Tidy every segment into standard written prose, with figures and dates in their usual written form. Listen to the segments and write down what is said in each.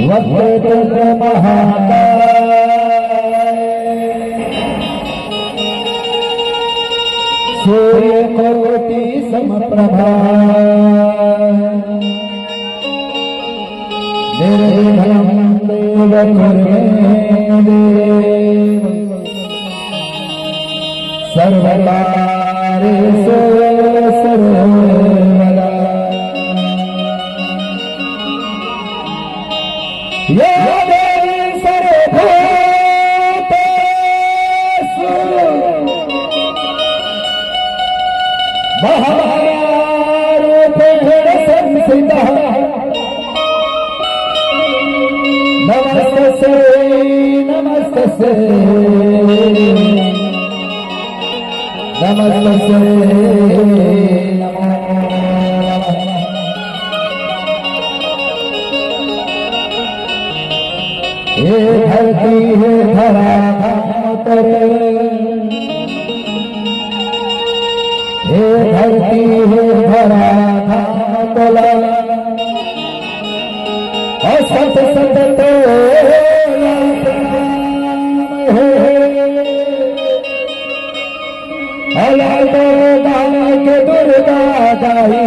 वक्रतुंड महाकाय सूर्यकोटि समप्रभा निर्विघ्नं देव कुरु मे देव सर्वकार्येषु सर्वदा या देवी सर्वभूतेषु महामायारूपेण संस्थिता नमस्तस्यै नमस्तस्यै नमस्तस्यै नमो नमः। हे धरती हे धरा धाम हे धरती हे धरा धाम तोला सत सत तो के दुर्गा गाई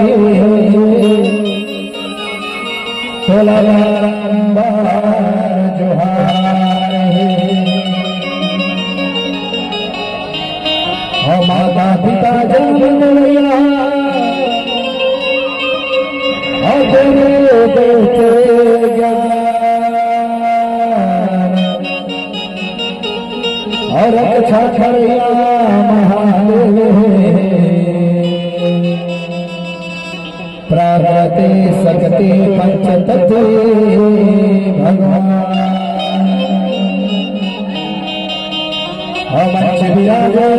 तोला जोहार माता पिता जन्मैया और अच्छा खड़िया महादेव प्रारते सकते पंचतत्व भगवान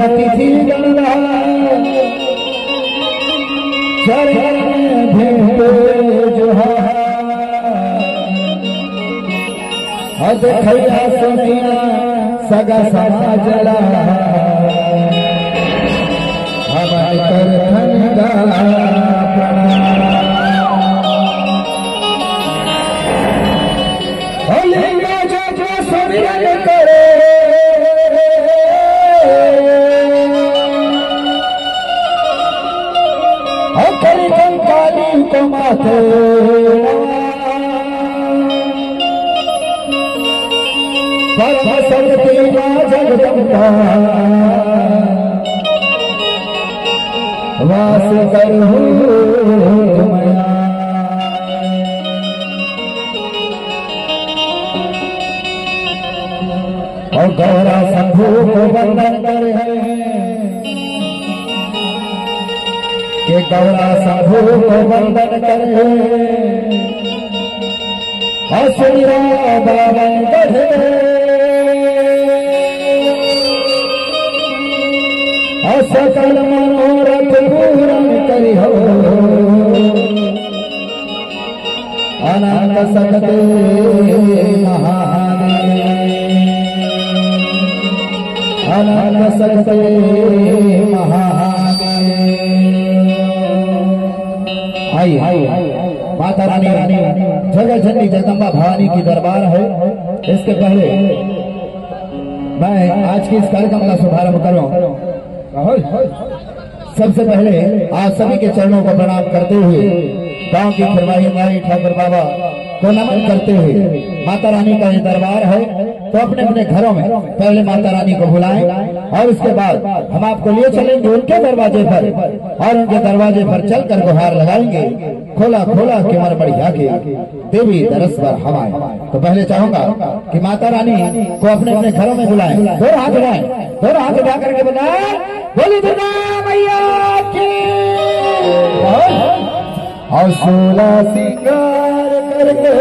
अतिथि गणना चरण भेंटे जोहार देखैया सुनिया सगा समाजला हमारे कर धनगा लिंगा जो सुमिरन करे करी कंकाली को माथे परम शक्ति जगदम्बा वास करहु मया और गौरा शंभु को वंदन करे के गौरा शंभु को वंदन करे असुरा बाबा बढ़े सकल मनोरथ पूर्ण करी हो अनंत सकते महादेव अनंत सकते महादेव। आइए माता रानी जगह जननी जगदम्बा भवानी की दरबार है। इसके पहले मैं आज के इस कार्यक्रम का शुभारंभ करूं। सबसे पहले आप सभी के चरणों को प्रणाम करते हुए गांव की फरमाही हमारी ठाकुर बाबा को नमन करते हुए माता रानी का ये दरबार है तो अपने अपने घरों में पहले माता रानी को बुलाएं और उसके बाद हम आपको लिए चलेंगे उनके दरवाजे पर और उनके दरवाजे पर चलकर गुहार लगाएंगे खोला खोला केवल बढ़िया के देवी दरस पर हवाएं। तो पहले चाहूंगा कि माता रानी को अपने अपने घरों में बुलाएं। दो हाथ उठाएं, दो हाथ उठा करके बताएं बोली दुर्गा मैया की और 16 सिंगार करके